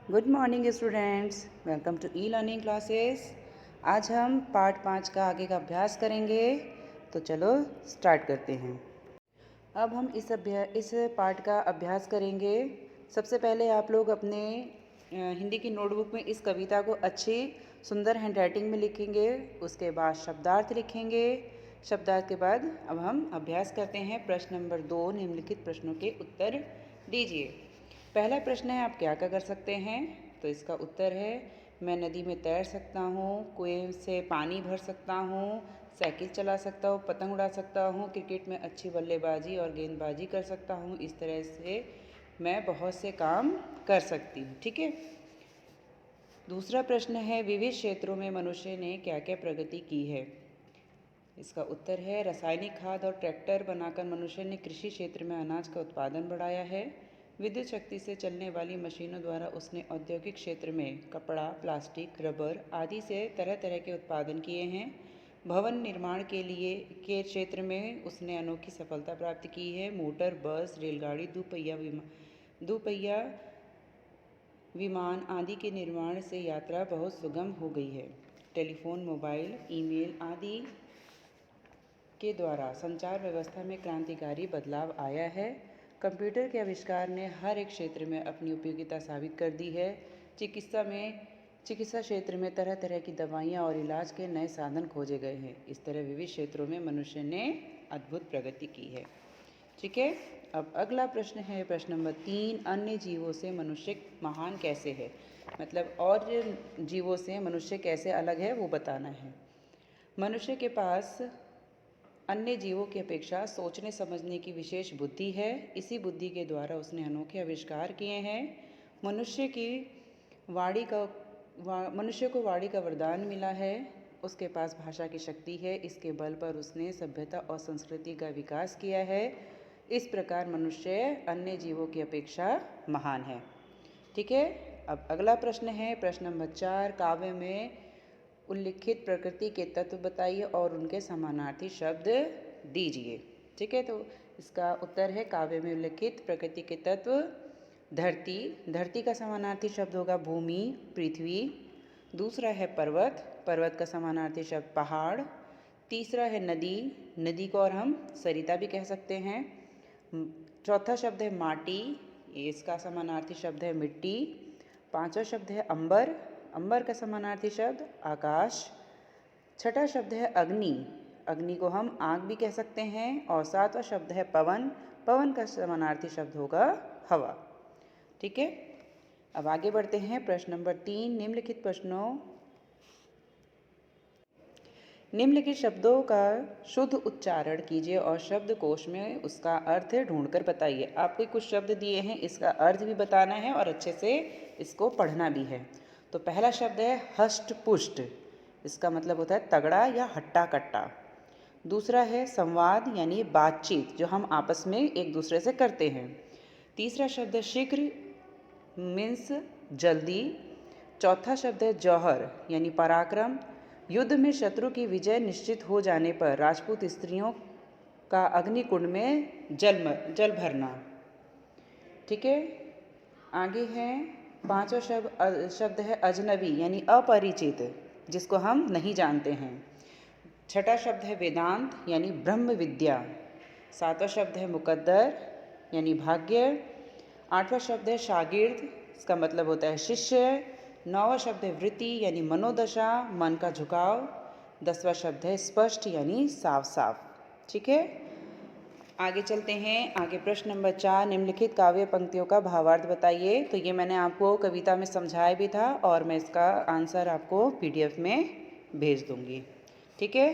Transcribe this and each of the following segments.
Good morning students, welcome to E learning classes. आज हम part 5 का आगे का अभ्यास करेंगे। तो चलो स्टार्ट करते हैं। अब हम इस पार्ट का अभ्यास करेंगे। सबसे पहले आप लोग अपने हिंदी की नोटबुक में इस कविता को अच्छी सुंदर हैंडराइटिंग में लिखेंगे। उसके बाद शब्दार्थ लिखेंगे। शब्दार्थ के बाद अब हम अभ्यास करते हैं। प्रश्न नंबर 2, निम्नलिखित प्रश्नों के उत्तर दीजिए। पहला प्रश्न है, आप क्या क्या कर सकते हैं? तो इसका उत्तर है, मैं नदी में तैर सकता हूँ, कुएं से पानी भर सकता हूँ, साइकिल चला सकता हूँ, पतंग उड़ा सकता हूँ, क्रिकेट में अच्छी बल्लेबाजी और गेंदबाजी कर सकता हूँ। इस तरह से मैं बहुत से काम कर सकती हूँ। ठीक है। दूसरा प्रश्न है, विविध क्षेत्रों में मनुष्य ने क्या क्या प्रगति की है? इसका उत्तर है, रासायनिक खाद और ट्रैक्टर बनाकर मनुष्य ने कृषि क्षेत्र में अनाज का उत्पादन बढ़ाया है। विद्युत शक्ति से चलने वाली मशीनों द्वारा उसने औद्योगिक क्षेत्र में कपड़ा, प्लास्टिक, रबर आदि से तरह तरह के उत्पादन किए हैं। भवन निर्माण के क्षेत्र में उसने अनोखी सफलता प्राप्त की है। मोटर, बस, रेलगाड़ी, दोपहिया विमान आदि के निर्माण से यात्रा बहुत सुगम हो गई है। टेलीफोन, मोबाइल, ईमेल आदि के द्वारा संचार व्यवस्था में क्रांतिकारी बदलाव आया है। कंप्यूटर के आविष्कार ने हर एक क्षेत्र में अपनी उपयोगिता साबित कर दी है। चिकित्सा क्षेत्र में तरह तरह की दवाइयाँ और इलाज के नए साधन खोजे गए हैं। इस तरह विविध क्षेत्रों में मनुष्य ने अद्भुत प्रगति की है। ठीक है। अब अगला प्रश्न है, प्रश्न नंबर 3, अन्य जीवों से मनुष्य महान कैसे है? मतलब और जीवों से मनुष्य कैसे अलग है वो बताना है। मनुष्य के पास अन्य जीवों की अपेक्षा सोचने समझने की विशेष बुद्धि है। इसी बुद्धि के द्वारा उसने अनोखे आविष्कार किए हैं। मनुष्य को वाणी का वरदान मिला है। उसके पास भाषा की शक्ति है। इसके बल पर उसने सभ्यता और संस्कृति का विकास किया है। इस प्रकार मनुष्य अन्य जीवों की अपेक्षा महान है। ठीक है। अब अगला प्रश्न है, प्रश्न नंबर 4, काव्य में उल्लिखित प्रकृति के तत्व बताइए और उनके समानार्थी शब्द दीजिए। ठीक है। तो इसका उत्तर है, काव्य में उल्लिखित प्रकृति के तत्व, धरती, धरती का समानार्थी शब्द होगा भूमि, पृथ्वी। दूसरा है पर्वत, पर्वत का समानार्थी शब्द पहाड़। तीसरा है नदी, नदी को और हम सरिता भी कह सकते हैं। चौथा शब्द है माटी, इसका समानार्थी शब्द है मिट्टी। पांचवा शब्द है अंबर, अंबर का समानार्थी शब्द आकाश। छठा शब्द है अग्नि, अग्नि को हम आग भी कह सकते हैं। और सातवां शब्द है पवन, पवन का समानार्थी शब्द होगा हवा। ठीक है। अब आगे बढ़ते हैं। प्रश्न नंबर 3, निम्नलिखित शब्दों का शुद्ध उच्चारण कीजिए और शब्दकोश में उसका अर्थ ढूंढकर बताइए। आपको कुछ शब्द दिए हैं, इसका अर्थ भी बताना है और अच्छे से इसको पढ़ना भी है। तो पहला शब्द है हष्ट पुष्ट, इसका मतलब होता है तगड़ा या हट्टा कट्टा। दूसरा है संवाद यानी बातचीत, जो हम आपस में एक दूसरे से करते हैं। तीसरा शब्द है शीघ्र मीन्स जल्दी। चौथा शब्द है जौहर यानी पराक्रम, युद्ध में शत्रु की विजय निश्चित हो जाने पर राजपूत स्त्रियों का अग्निकुंड में जल भरना। ठीक है। आगे है पांचवा शब्द है अजनबी यानी अपरिचित, जिसको हम नहीं जानते हैं। छठा शब्द है वेदांत यानी ब्रह्म विद्या। सातवां शब्द है मुकद्दर यानी भाग्य। आठवां शब्द है शागिर्द, इसका मतलब होता है शिष्य। नौवां शब्द है वृत्ति यानी मनोदशा, मन का झुकाव। 10वां शब्द है स्पष्ट यानी साफ साफ। ठीक है। आगे चलते हैं। आगे प्रश्न नंबर 4, निम्नलिखित काव्य पंक्तियों का भावार्थ बताइए। तो ये मैंने आपको कविता में समझाया भी था और मैं इसका आंसर आपको पीडीएफ में भेज दूंगी। ठीक है।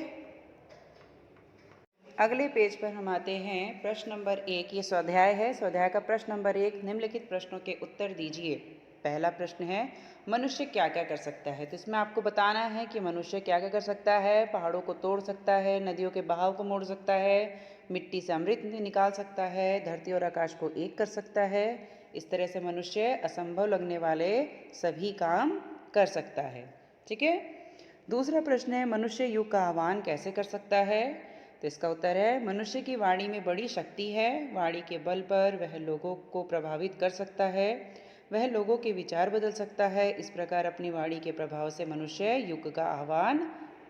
अगले पेज पर हम आते हैं। प्रश्न नंबर 1, ये स्वाध्याय है। स्वाध्याय का प्रश्न नंबर 1, निम्नलिखित प्रश्नों के उत्तर दीजिए। पहला प्रश्न है, मनुष्य क्या क्या कर सकता है? तो इसमें आपको बताना है कि मनुष्य क्या क्या कर सकता है। पहाड़ों को तोड़ सकता है, नदियों के बहाव को मोड़ सकता है, मिट्टी से अमृत निकाल सकता है, धरती और आकाश को एक कर सकता है। इस तरह से मनुष्य असंभव लगने वाले सभी काम कर सकता है। ठीक है। दूसरा प्रश्न है, मनुष्य युग का आह्वान कैसे कर सकता है? तो इसका उत्तर है, मनुष्य की वाणी में बड़ी शक्ति है। वाणी के बल पर वह लोगों को प्रभावित कर सकता है। वह लोगों के विचार बदल सकता है। इस प्रकार अपनी वाणी के प्रभाव से मनुष्य युग का आह्वान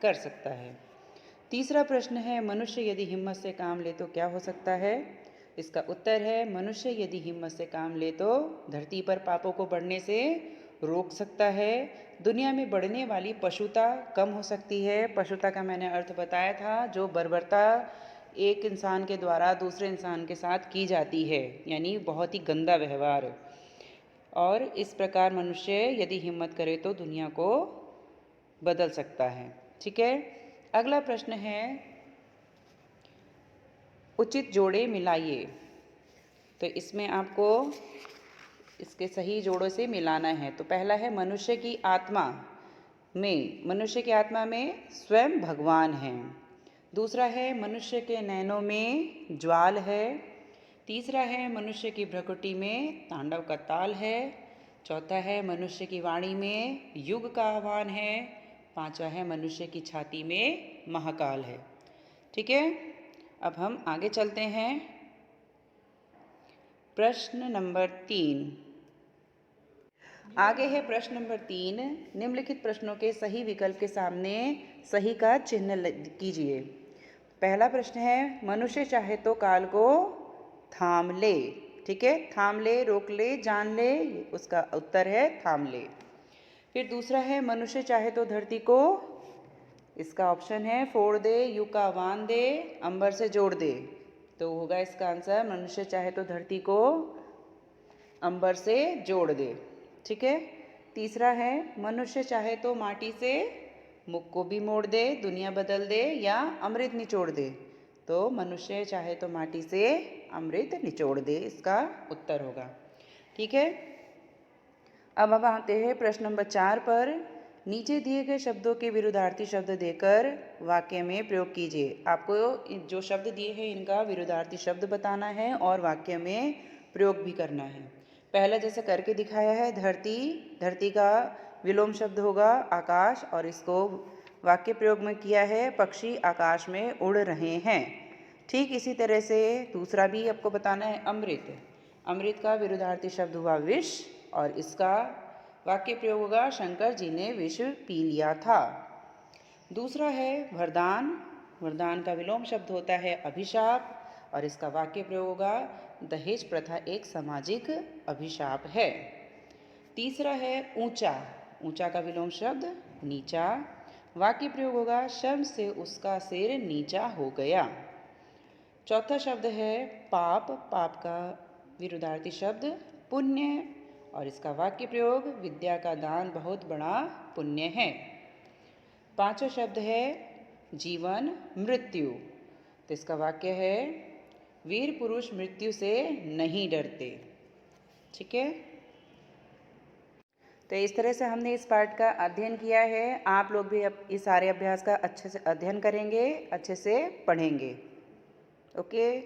कर सकता है। तीसरा प्रश्न है, मनुष्य यदि हिम्मत से काम ले तो क्या हो सकता है? इसका उत्तर है, मनुष्य यदि हिम्मत से काम ले तो धरती पर पापों को बढ़ने से रोक सकता है। दुनिया में बढ़ने वाली पशुता कम हो सकती है। पशुता का मैंने अर्थ बताया था, जो बर्बरता एक इंसान के द्वारा दूसरे इंसान के साथ की जाती है, यानी बहुत ही गंदा व्यवहार। और इस प्रकार मनुष्य यदि हिम्मत करे तो दुनिया को बदल सकता है। ठीक है। अगला प्रश्न है, उचित जोड़े मिलाइए। तो इसमें आपको इसके सही जोड़ों से मिलाना है। तो पहला है, मनुष्य की आत्मा में स्वयं भगवान है। दूसरा है, मनुष्य के नैनों में ज्वाल है। तीसरा है, मनुष्य की भ्रुकुटी में तांडव का ताल है। चौथा है, मनुष्य की वाणी में युग का आह्वान है। पांचवा है, मनुष्य की छाती में महाकाल है। ठीक है। अब हम आगे चलते हैं। प्रश्न नंबर 3। आगे है प्रश्न नंबर 3। निम्नलिखित प्रश्नों के सही विकल्प के सामने सही का चिन्ह कीजिए। पहला प्रश्न है, मनुष्य चाहे तो काल को थाम ले। ठीक है, थाम ले, रोक ले, जान ले, उसका उत्तर है थाम ले। फिर दूसरा है, मनुष्य चाहे तो धरती को, इसका ऑप्शन है फोड़ दे, युग का आह्वान दे, अंबर से जोड़ दे। तो होगा इसका आंसर, मनुष्य चाहे तो धरती को अंबर से जोड़ दे। ठीक है। तीसरा है, मनुष्य चाहे तो माटी से मुख को भी मोड़ दे, दुनिया बदल दे, या अमृत निचोड़ दे। तो मनुष्य चाहे तो माटी से अमृत निचोड़ दे, इसका उत्तर होगा। ठीक है। अब आते हैं प्रश्न नंबर 4 पर। नीचे दिए गए शब्दों के विरुद्धार्थी शब्द देकर वाक्य में प्रयोग कीजिए। आपको जो शब्द दिए हैं इनका विरुद्धार्थी शब्द बताना है और वाक्य में प्रयोग भी करना है। पहला जैसे करके दिखाया है, धरती का विलोम शब्द होगा आकाश, और इसको वाक्य प्रयोग में किया है, पक्षी आकाश में उड़ रहे हैं। ठीक इसी तरह से दूसरा भी आपको बताना है, अमृत का विरुद्धार्थी शब्द हुआ विष, और इसका वाक्य प्रयोग होगा, शंकर जी ने विष पी लिया था। दूसरा है वरदान का विलोम शब्द होता है अभिशाप, और इसका वाक्य प्रयोग होगा, दहेज प्रथा एक सामाजिक अभिशाप है। तीसरा है ऊंचा का विलोम शब्द नीचा, वाक्य प्रयोग होगा, शर्म से उसका सिर नीचा हो गया। चौथा शब्द है पाप का विरुद्धार्थी शब्द पुण्य, और इसका वाक्य प्रयोग, विद्या का दान बहुत बड़ा पुण्य है। पांचवा शब्द है जीवन मृत्यु, तो इसका वाक्य है, वीर पुरुष मृत्यु से नहीं डरते। ठीक है। तो इस तरह से हमने इस पाठ का अध्ययन किया है। आप लोग भी अब इस सारे अभ्यास का अच्छे से अध्ययन करेंगे, अच्छे से पढ़ेंगे। ओके।